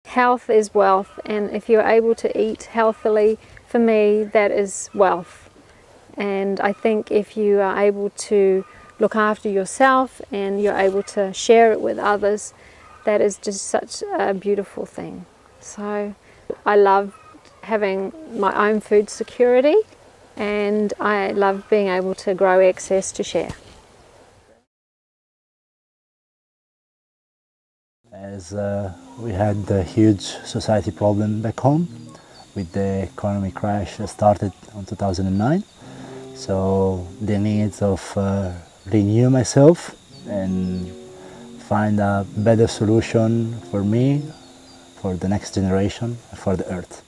Health is wealth, and if you're able to eat healthily, for me, that is wealth. And I think if you are able to look after yourself and you're able to share it with others, that is just such a beautiful thing. So I love having my own food security, and I love being able to grow excess to share. As we had a huge society problem back home with the economic crash that started in 2009. So the needs of renew myself and find a better solution for me, for the next generation, for the earth.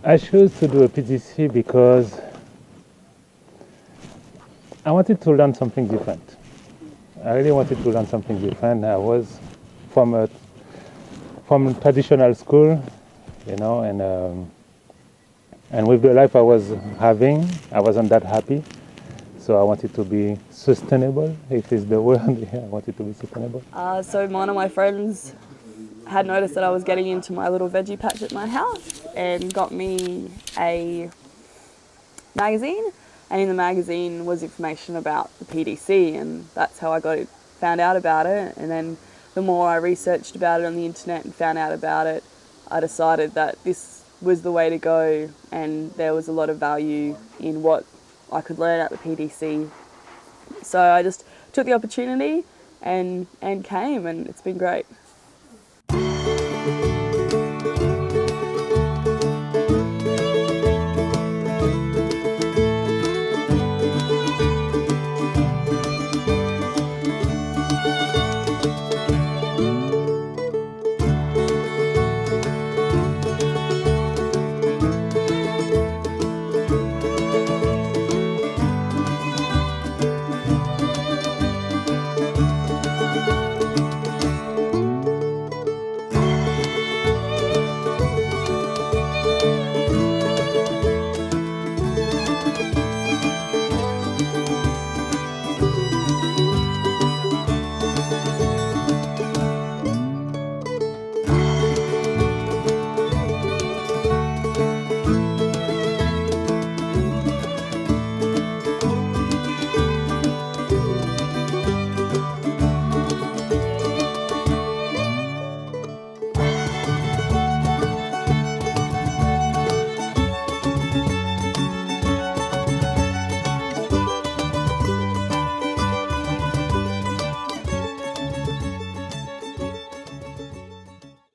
I chose to do a PGC because I wanted to learn something different. I really wanted to learn something different. I was from a traditional school, you know, and with the life I was having, I wasn't that happy. So I wanted to be sustainable, if it's the word. Yeah, I wanted to be sustainable. So one of my friends had noticed that I was getting into my little veggie patch at my house and got me a magazine, and in the magazine was information about the PDC, and that's how I found out about it. And then the more I researched about it on the internet and found out about it, I decided that this was the way to go, and there was a lot of value in what I could learn at the PDC. So I just took the opportunity and came, and it's been great.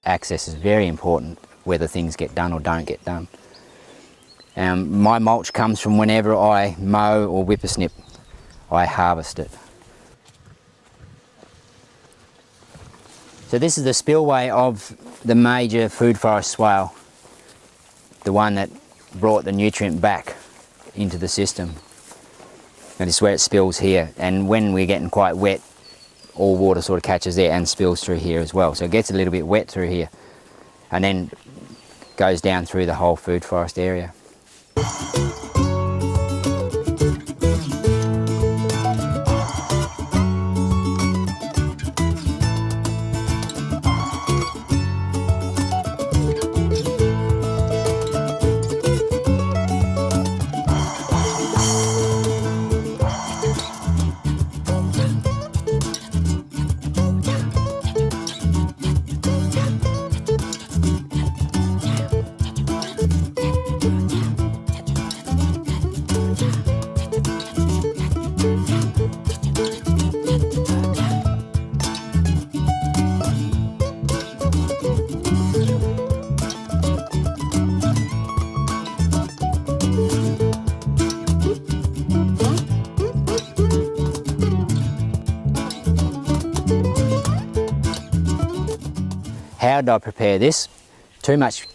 Access is very important, whether things get done or don't get done. My mulch comes from whenever I mow or whippersnip, I harvest it. So this is the spillway of the major food forest swale, the one that brought the nutrient back into the system. And this is where it spills here, and when we're getting quite wet, all water sort of catches there and spills through here as well. So it gets a little bit wet through here and then goes down through the whole food forest area. how did I prepare this? Too much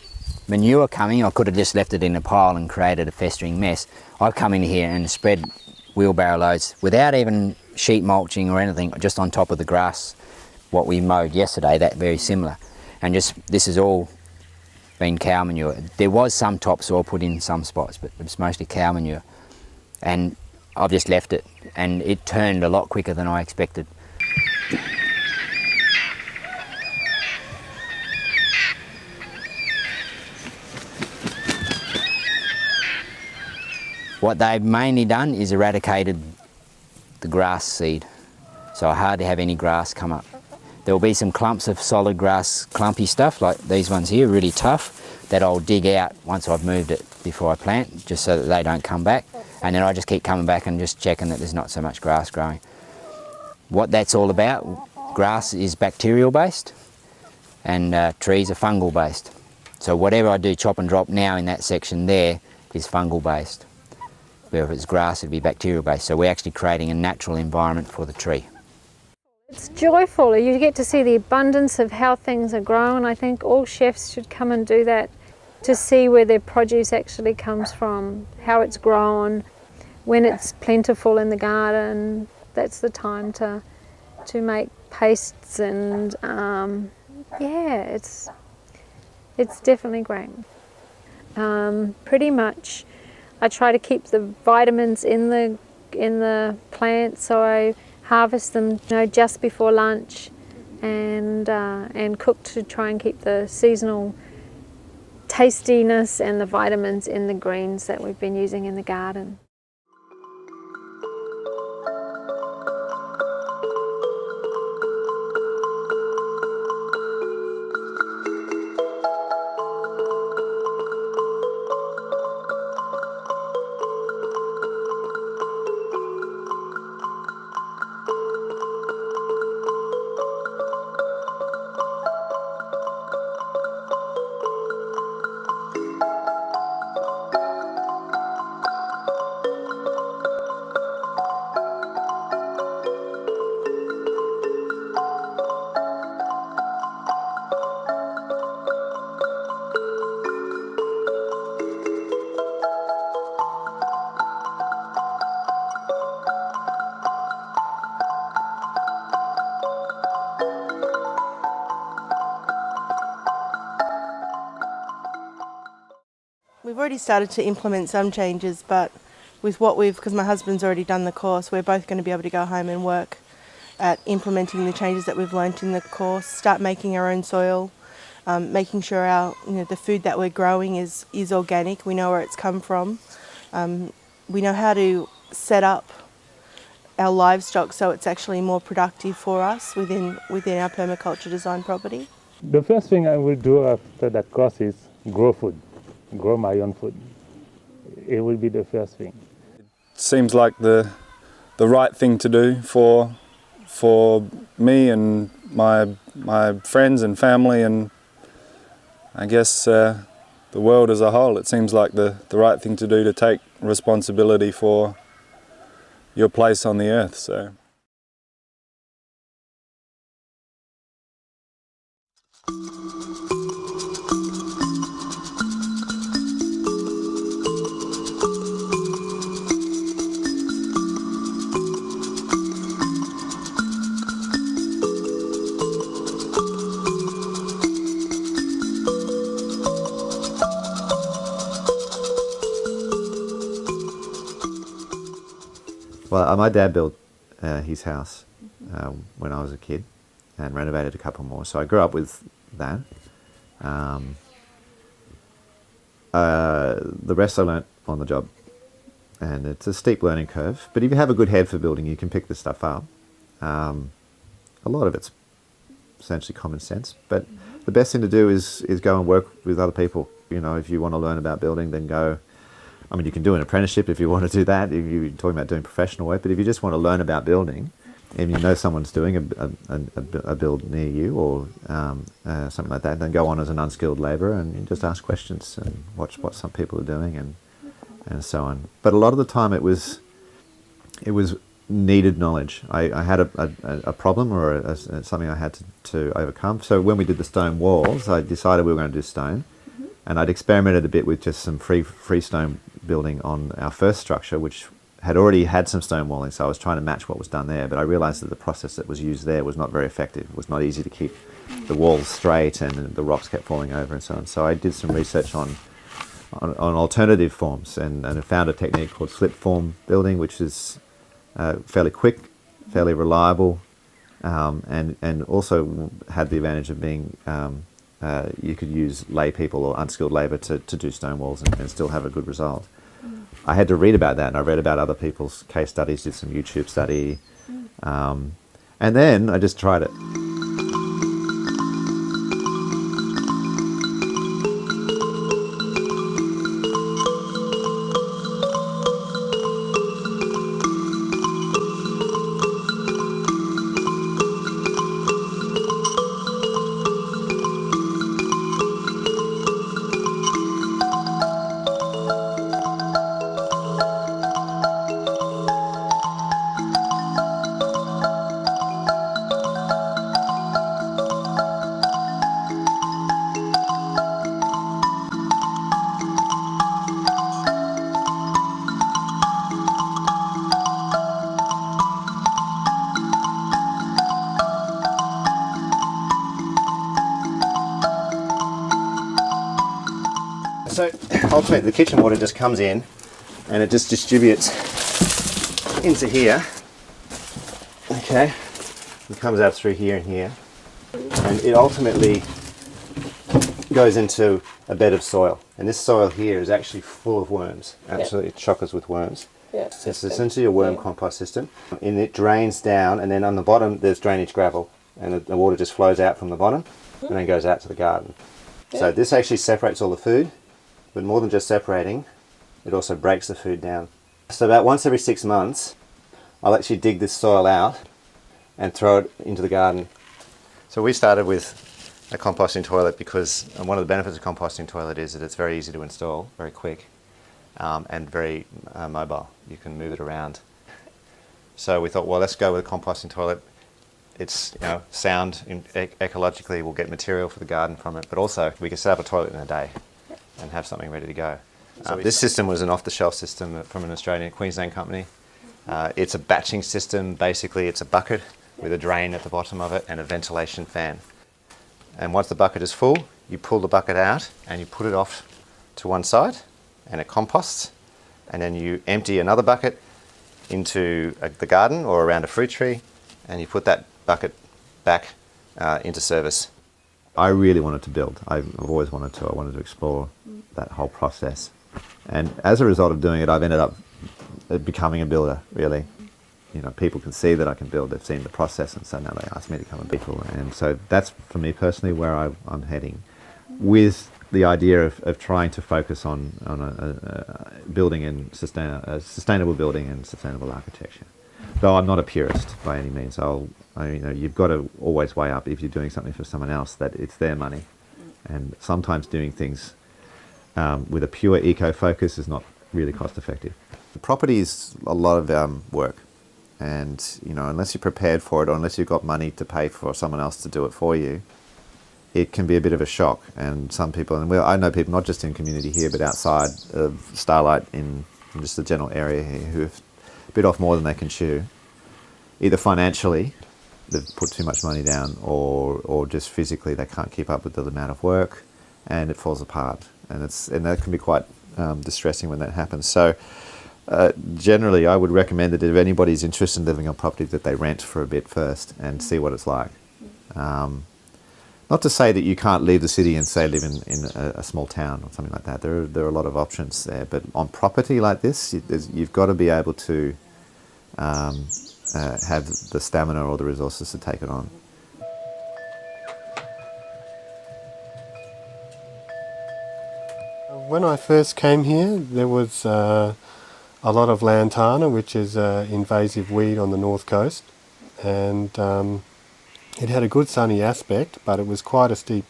manure coming, I could have just left it in a pile and created a festering mess. I've come in here and spread wheelbarrow loads without even sheet mulching or anything, just on top of the grass, what we mowed yesterday, that very similar. And just, this has all been cow manure. There was some topsoil put in some spots, but it was mostly cow manure. And I've just left it, and it turned a lot quicker than I expected. What they've mainly done is eradicated the grass seed, so I hardly have any grass come up. There will be some clumps of solid grass, clumpy stuff like these ones here, really tough, that I'll dig out once I've moved it before I plant, just so that they don't come back. And then I just keep coming back and just checking that there's not so much grass growing. What that's all about, grass is bacterial based and trees are fungal based. So whatever I do chop and drop now in that section there is fungal based. Where if it's grass, it'd be bacterial based. So we're actually creating a natural environment for the tree. It's joyful. You get to see the abundance of how things are grown. I think all chefs should come and do that, to see where their produce actually comes from, how it's grown, when it's plentiful in the garden. That's the time to make pastes, and yeah, it's definitely great. Pretty much I try to keep the vitamins in the plant, so I harvest them, just before lunch, and cook to try and keep the seasonal tastiness and the vitamins in the greens that we've been using in the garden. We've already started to implement some changes, but with because my husband's already done the course, we're both going to be able to go home and work at implementing the changes that we've learnt in the course, start making our own soil, making sure the food that we're growing is organic, we know where it's come from. We know how to set up our livestock so it's actually more productive for us within our permaculture design property. The first thing I will do after that course is grow food, grow my own food. It will be the first thing. It seems like the right thing to do for me and my friends and family, and I guess the world as a whole. It seems like the right thing to do, to take responsibility for your place on the earth. So. Well, my dad built his house when I was a kid and renovated a couple more, so I grew up with that. The rest I learnt on the job, and it's a steep learning curve, but if you have a good head for building, you can pick this stuff up. A lot of it's essentially common sense, but the best thing to do is go and work with other people. If you want to learn about building, then go. I mean, you can do an apprenticeship if you want to do that, if you're talking about doing professional work, but if you just want to learn about building, and you know someone's doing a build near you or something like that, then go on as an unskilled labourer and you just ask questions and watch what some people are doing and so on. But a lot of the time it was needed knowledge. I had a problem or something I had to overcome. So when we did the stone walls, I decided we were going to do stone. And I'd experimented a bit with just some free stone building on our first structure, which had already had some stone walling, so I was trying to match what was done there. But I realised that the process that was used there was not very effective. It was not easy to keep the walls straight, and the rocks kept falling over and so on. So I did some research on alternative forms, and I found a technique called slip form building, which is fairly quick, fairly reliable, and also had the advantage of being you could use lay people or unskilled labour to do stone walls and still have a good result. I had to read about that, and I read about other people's case studies, did some YouTube study, and then I just tried it. So ultimately the kitchen water just comes in and it just distributes into here, okay, it comes out through here and here, and it ultimately goes into a bed of soil, and this soil here is actually full of worms, absolutely chockers with worms. It's essentially a worm compost system, and it drains down, and then on the bottom there's drainage gravel, and the water just flows out from the bottom and then goes out to the garden. So this actually separates all the food, but more than just separating, it also breaks the food down. So about once every 6 months, I'll actually dig this soil out and throw it into the garden. So we started with a composting toilet because one of the benefits of composting toilet is that it's very easy to install, very quick, and very mobile. You can move it around. So we thought, well, let's go with a composting toilet. It's sound, ecologically, we'll get material for the garden from it, but also we can set up a toilet in a day and have something ready to go. This system was an off-the-shelf system from an Australian Queensland company. It's a batching system. Basically, it's a bucket with a drain at the bottom of it and a ventilation fan. And once the bucket is full, you pull the bucket out and you put it off to one side and it composts, and then you empty another bucket into the garden or around a fruit tree, and you put that bucket back into service. I really wanted to build. I've always wanted to. I wanted to explore that whole process. And as a result of doing it, I've ended up becoming a builder, really. People can see that I can build. They've seen the process, and so now they ask me to come and build. And so that's, for me personally, where I'm heading, with the idea of trying to focus on building and sustainable building and sustainable architecture. Though I'm not a purist by any means. You've got to always weigh up, if you're doing something for someone else, that it's their money. And sometimes doing things with a pure eco focus is not really cost effective. Property is a lot of work, and unless you're prepared for it, or unless you've got money to pay for someone else to do it for you, it can be a bit of a shock. And some people, and I know people not just in community here but outside of Starlight in just the general area here, who have bit off more than they can chew, either financially they've put too much money down, or just physically they can't keep up with the amount of work and it falls apart, and that can be quite distressing when that happens. So generally I would recommend that if anybody's interested in living on property, that they rent for a bit first and see what it's like. Not to say that you can't leave the city and say live in a small town or something like that. There are a lot of options there, but on property like this, you've got to be able to have the stamina or the resources to take it on. When I first came here, there was a lot of lantana, which is an invasive weed on the north coast, and it had a good sunny aspect, but it was quite a steep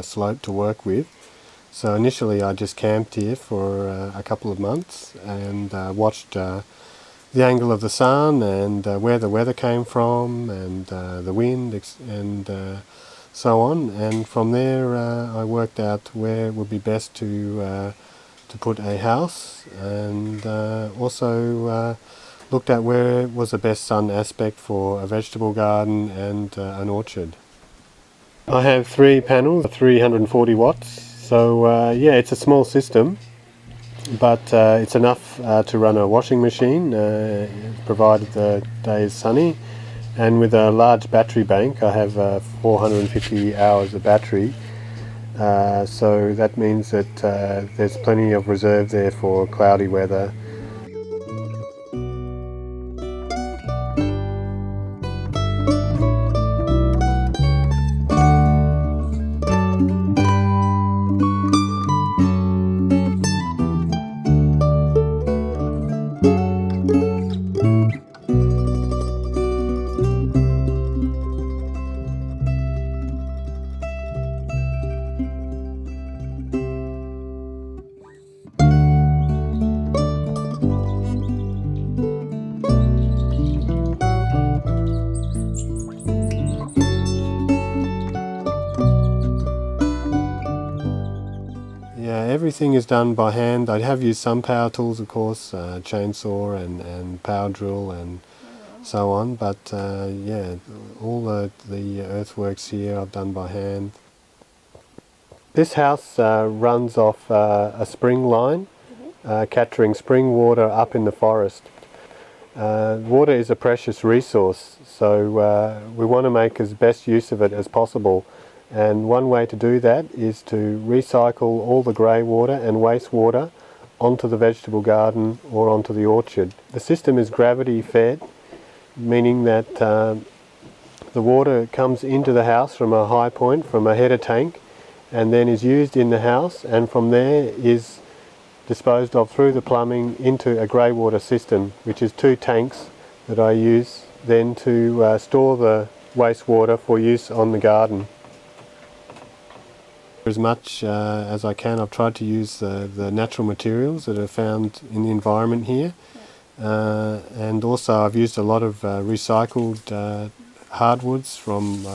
slope to work with. So initially I just camped here for a couple of months and watched the angle of the sun and where the weather came from and the wind and so on. And from there I worked out where it would be best to put a house, and also looked at where was the best sun aspect for a vegetable garden and an orchard. I have 3 panels, 340 watts, so yeah, it's a small system, but it's enough to run a washing machine, provided the day is sunny. And with a large battery bank, I have 450 hours of battery, so that means that there's plenty of reserve there for cloudy weather. Yeah, everything is done by hand. I have used some power tools, of course, chainsaw and power drill and so on, but yeah, all the earthworks here I've done by hand. This house runs off a spring line, capturing spring water up in the forest. Water is a precious resource, so we want to make as best use of it as possible. And one way to do that is to recycle all the grey water and wastewater onto the vegetable garden or onto the orchard. The system is gravity fed, meaning that the water comes into the house from a high point, from a header tank, and then is used in the house, and from there is disposed of through the plumbing into a grey water system, which is 2 tanks that I use then to store the wastewater for use on the garden. As much as I can, I've tried to use the natural materials that are found in the environment here, and also I've used a lot of recycled hardwoods from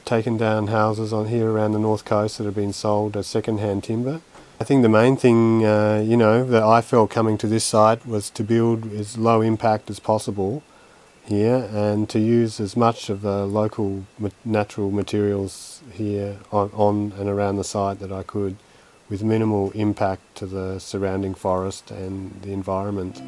taken down houses on here around the north coast that have been sold as second-hand timber. I think the main thing you know, that I felt coming to this site was to build as low impact as possible here, and to use as much of the local natural materials here on and around the site that I could, with minimal impact to the surrounding forest and the environment.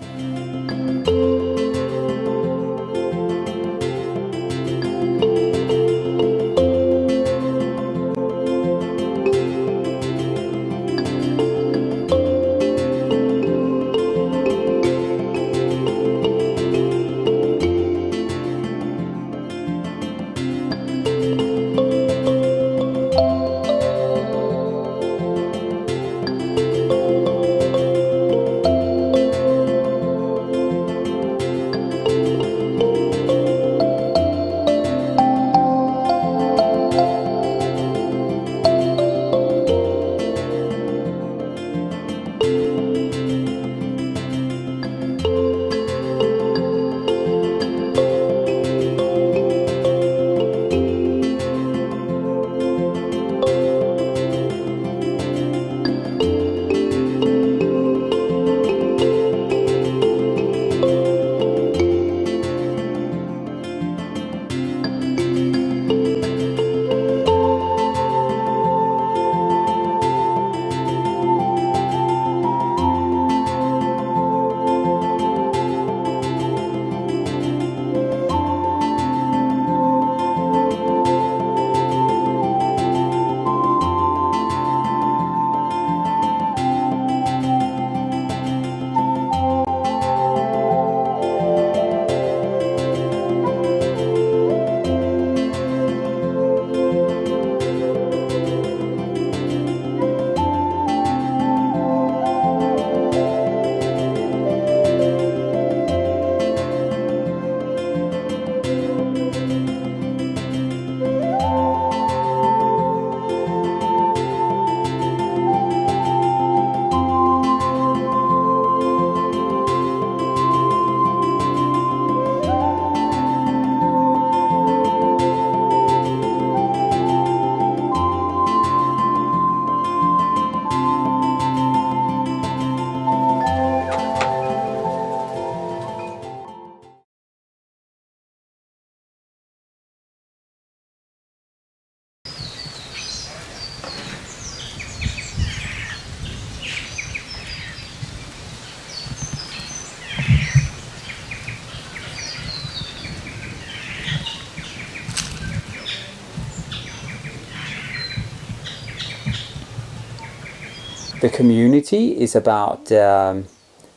the community is about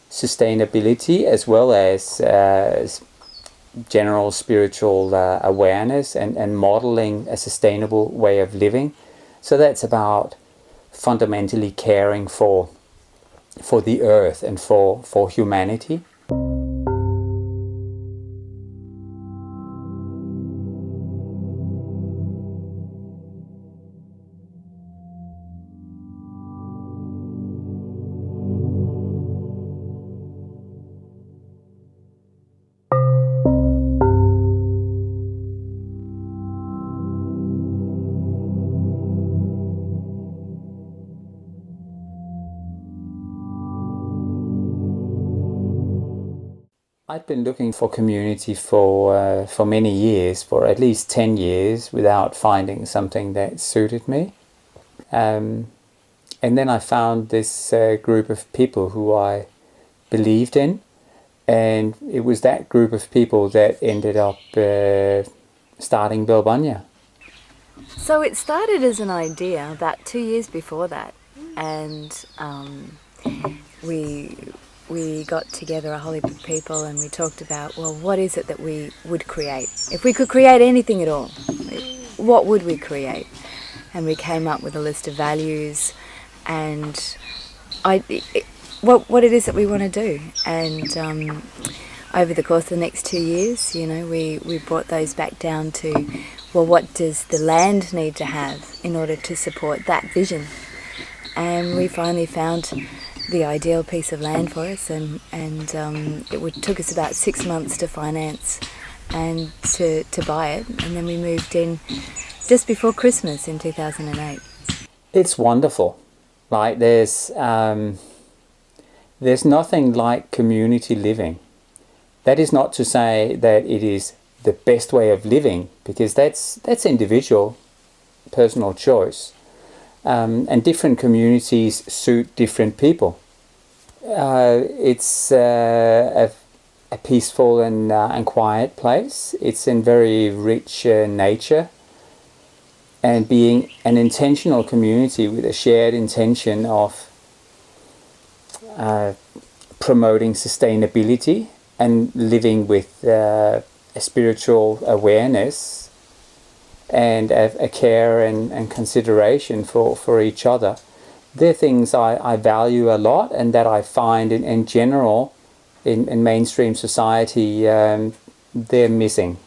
sustainability as well as general spiritual awareness and modeling a sustainable way of living. So that's about fundamentally caring for the earth and for humanity. I've been looking for community for many years, for at least 10 years, without finding something that suited me. And then I found this group of people who I believed in, and it was that group of people that ended up starting Bilbanya. So it started as an idea about 2 years before that, and we got together a whole heap of people and we talked about, well, what is it that we would create? If we could create anything at all, what would we create? And we came up with a list of values and what it is that we want to do. And over the course of the next 2 years, you know, we brought those back down to, well, what does the land need to have in order to support that vision? And we finally found the ideal piece of land for us, and it took us about 6 months to finance and to buy it, and then we moved in just before Christmas in 2008. It's wonderful. Like there's nothing like community living. That is not to say that it is the best way of living, because that's individual, personal choice. And different communities suit different people. It's a peaceful and quiet place. It's in very rich nature, and being an intentional community with a shared intention of promoting sustainability and living with a spiritual awareness and a care and consideration for each other. They're things I value a lot, and that I find in general in mainstream society they're missing.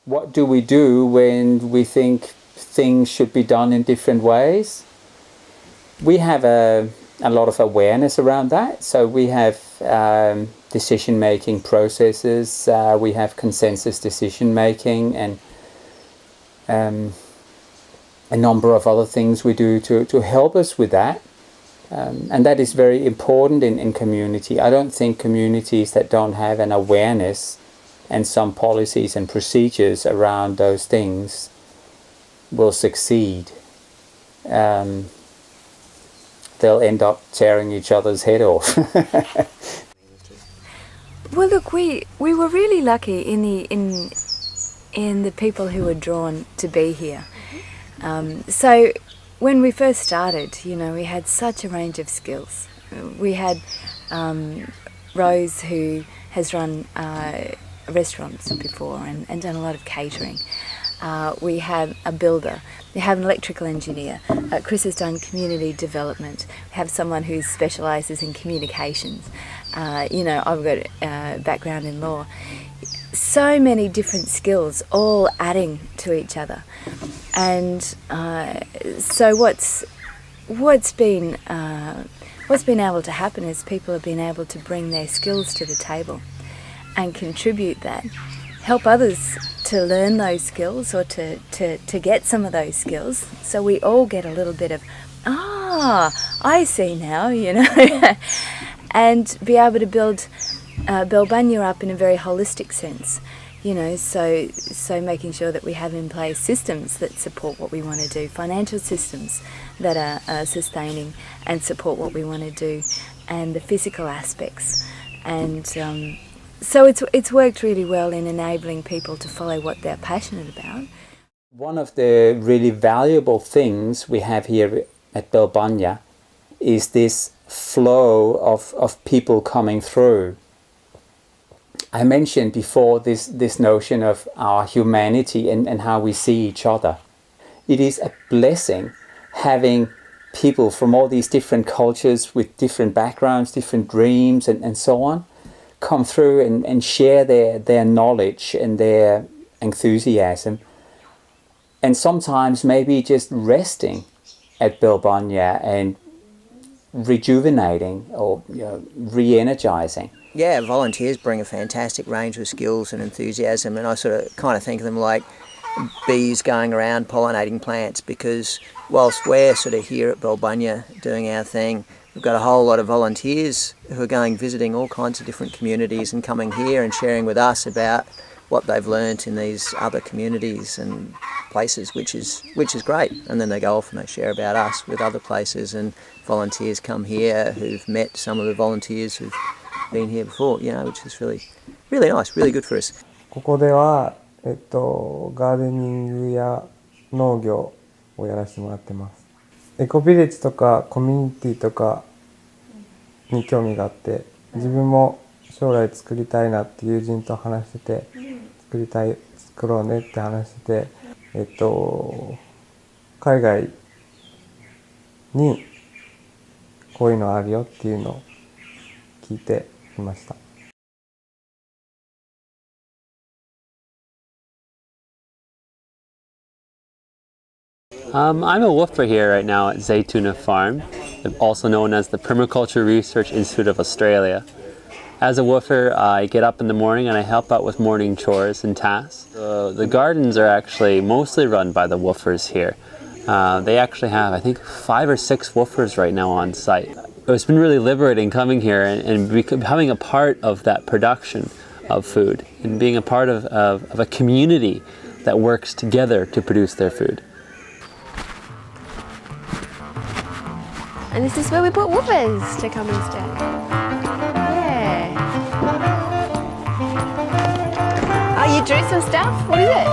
What do we do when we think things should be done in different ways? We have a lot of awareness around that. So we have decision-making processes, we have consensus decision-making, and a number of other things we do to help us with that. And that is very important in community. I don't think communities that don't have an awareness and some policies and procedures around those things will succeed. They'll end up tearing each other's head off. Well, look, we were really lucky in the people who were drawn to be here. So when we first started, you know, we had such a range of skills. We had Rose, who has run restaurants before and done a lot of catering. We have a builder. We have an electrical engineer. Chris has done community development. We have someone who specialises in communications. You know, I've got a background in law. So many different skills, all adding to each other. And so what's been able to happen is people have been able to bring their skills to the table and contribute that, help others to learn those skills or to get some of those skills, so we all get a little bit of, I see now, you know, and be able to build Belbunya up in a very holistic sense, you know, so making sure that we have in place systems that support what we want to do, financial systems that are sustaining and support what we want to do, and the physical aspects. And so it's worked really well in enabling people to follow what they're passionate about. One of the really valuable things we have here at Belbunya is this flow of people coming through. I mentioned before this notion of our humanity and how we see each other. It is a blessing having people from all these different cultures with different backgrounds, different dreams and so on, come through and share their knowledge and their enthusiasm, and sometimes maybe just resting at Belbunya and rejuvenating or, you know, re-energizing. Yeah, volunteers bring a fantastic range of skills and enthusiasm, and I sort of kind of think of them like bees going around pollinating plants, because whilst we're sort of here at Belbunya doing our thing, we've got a whole lot of volunteers who are going visiting all kinds of different communities and coming here and sharing with us about what they've learnt in these other communities and places, which is great. And then they go off and they share about us with other places, and volunteers come here who've met some of the volunteers who've been here before, you know, which is really nice, really good for us. ここでは、ガーデニングや農業をやらせてもらってます。エコビレッジとかコミュニティとかに興味があって、自分も将来作りたいなって友人と話してて、作ろうねって話してて、海外にこういうのあるよっていうのを聞いてきました。I'm a woofer here right now at Zaytuna Farm, also known as the Permaculture Research Institute of Australia. As a woofer, I get up in the morning and I help out with morning chores and tasks. The gardens are actually mostly run by the woofers here. They actually have, I think, 5 or 6 woofers right now on site. It's been really liberating coming here and becoming a part of that production of food and being a part of a community that works together to produce their food. And this is where we put woofers to come and stay. Yeah. Oh, you drew some stuff? What is it?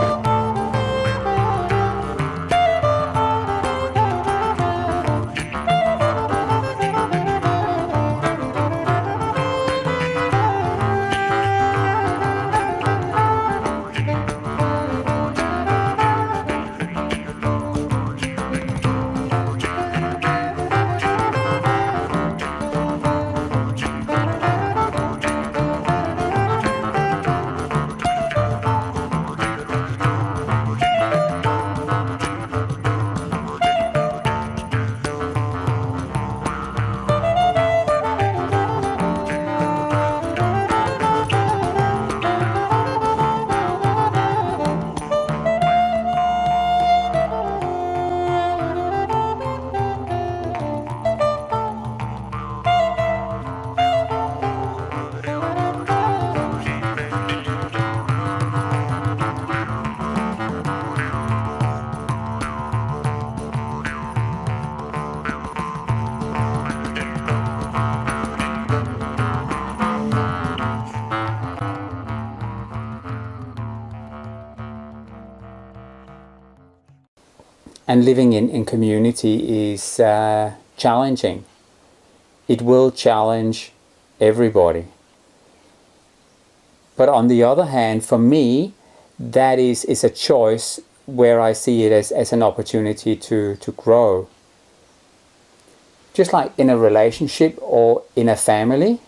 And living in community is challenging. It will challenge everybody. But on the other hand, for me, that is a choice where I see it as an opportunity to grow. Just like in a relationship or in a family,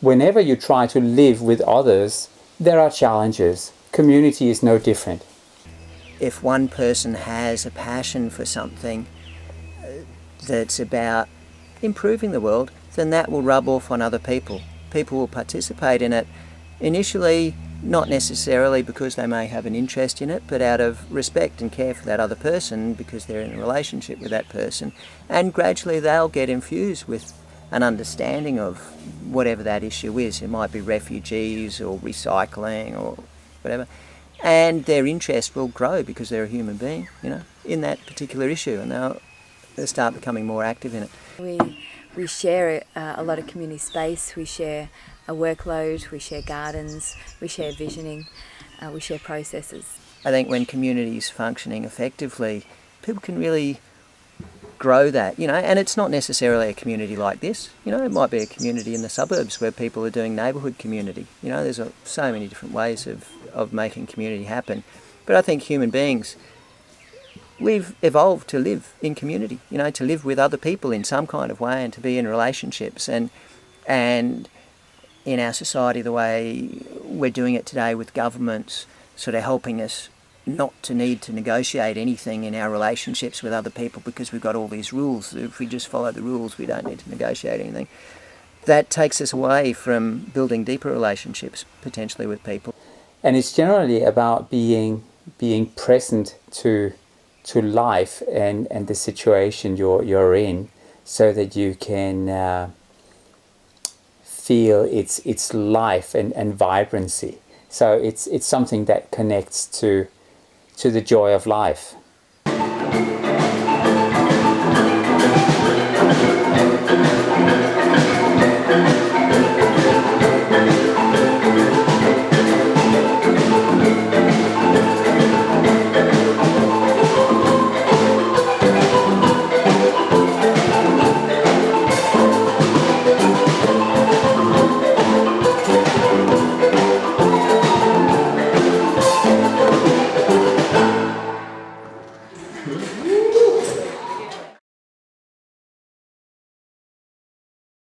whenever you try to live with others, there are challenges. Community is no different. If one person has a passion for something that's about improving the world, then that will rub off on other people. People will participate in it initially, not necessarily because they may have an interest in it, but out of respect and care for that other person because they're in a relationship with that person. And gradually they'll get infused with an understanding of whatever that issue is. It might be refugees or recycling or whatever. And their interest will grow because they're a human being, you know, in that particular issue, and they'll start becoming more active in it. We share a lot of community space. We share a workload, we share gardens, we share visioning, we share processes. I think when communities functioning effectively, people can really grow that, you know, and it's not necessarily a community like this, you know, it might be a community in the suburbs where people are doing neighbourhood community, you know, there's so many different ways of making community happen. But I think human beings, we've evolved to live in community, you know, to live with other people in some kind of way and to be in relationships, and in our society, the way we're doing it today with governments sort of helping us not to need to negotiate anything in our relationships with other people because we've got all these rules. If we just follow the rules, we don't need to negotiate anything. That takes us away from building deeper relationships, potentially with people. And it's generally about being present to life and the situation you're in, so that you can feel its life and vibrancy. So it's something that connects to the joy of life.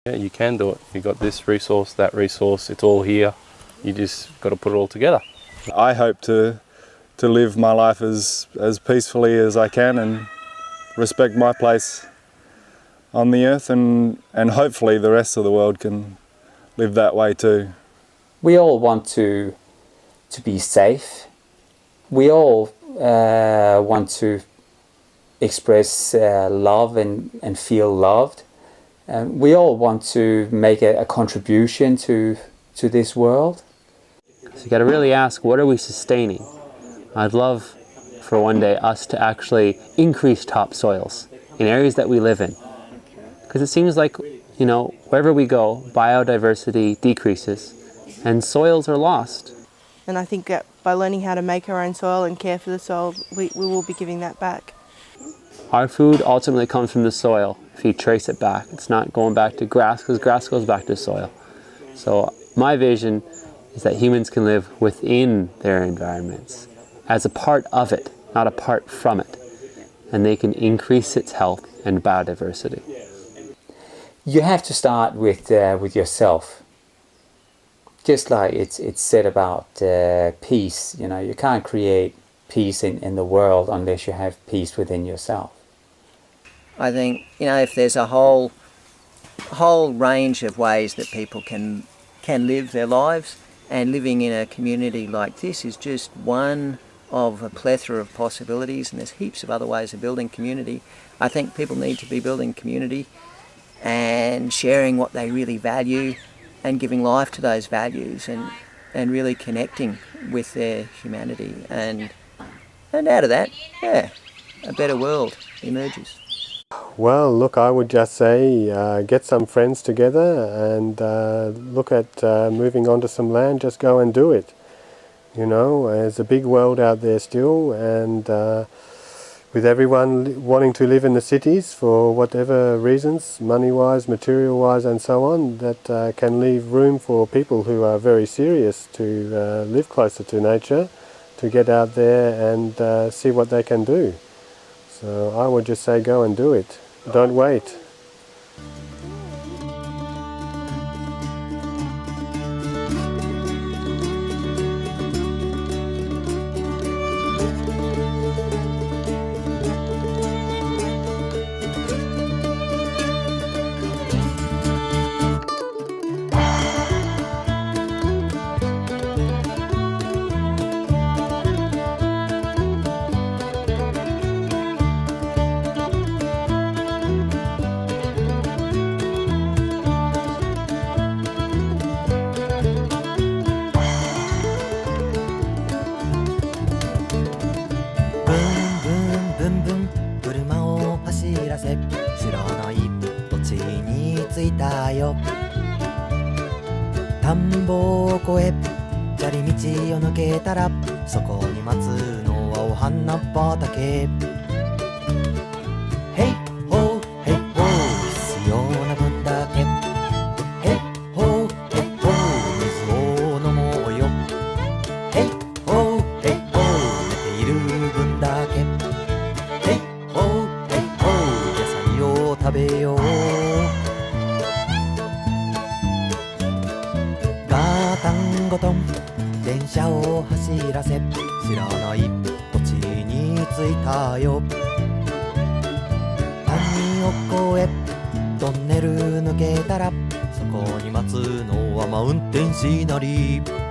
Yeah, you can do it. You got this resource, that resource, it's all here. You just got to put it all together. I hope to live my life as peacefully as I can and respect my place on the earth, and hopefully the rest of the world can live that way too. We all want to be safe. We all want to express love and feel loved. We all want to make a contribution to this world. So you got to really ask, what are we sustaining? I'd love for one day us to actually increase topsoils in areas that we live in. Because it seems like, you know, wherever we go, biodiversity decreases and soils are lost. And I think that by learning how to make our own soil and care for the soil, we will be giving that back. Our food ultimately comes from the soil. If you trace it back, it's not going back to grass, because grass goes back to soil. So my vision is that humans can live within their environments as a part of it, not apart from it, and they can increase its health and biodiversity. You have to start with yourself. Just like it's said about peace, you know, you can't create peace in the world unless you have peace within yourself. I think, you know, if there's a whole range of ways that people can live their lives, and living in a community like this is just one of a plethora of possibilities, and there's heaps of other ways of building community. I think people need to be building community and sharing what they really value and giving life to those values and really connecting with their humanity, and out of that, yeah, a better world emerges. Well, look, I would just say get some friends together and look at moving onto some land. Just go and do it. You know, there's a big world out there still, and with everyone wanting to live in the cities for whatever reasons, money-wise, material-wise and so on, that can leave room for people who are very serious to live closer to nature, to get out there and see what they can do. So I would just say go and do it. Don't wait. Tunnel 抜けたらそこに待つのはマウンテンシーナリー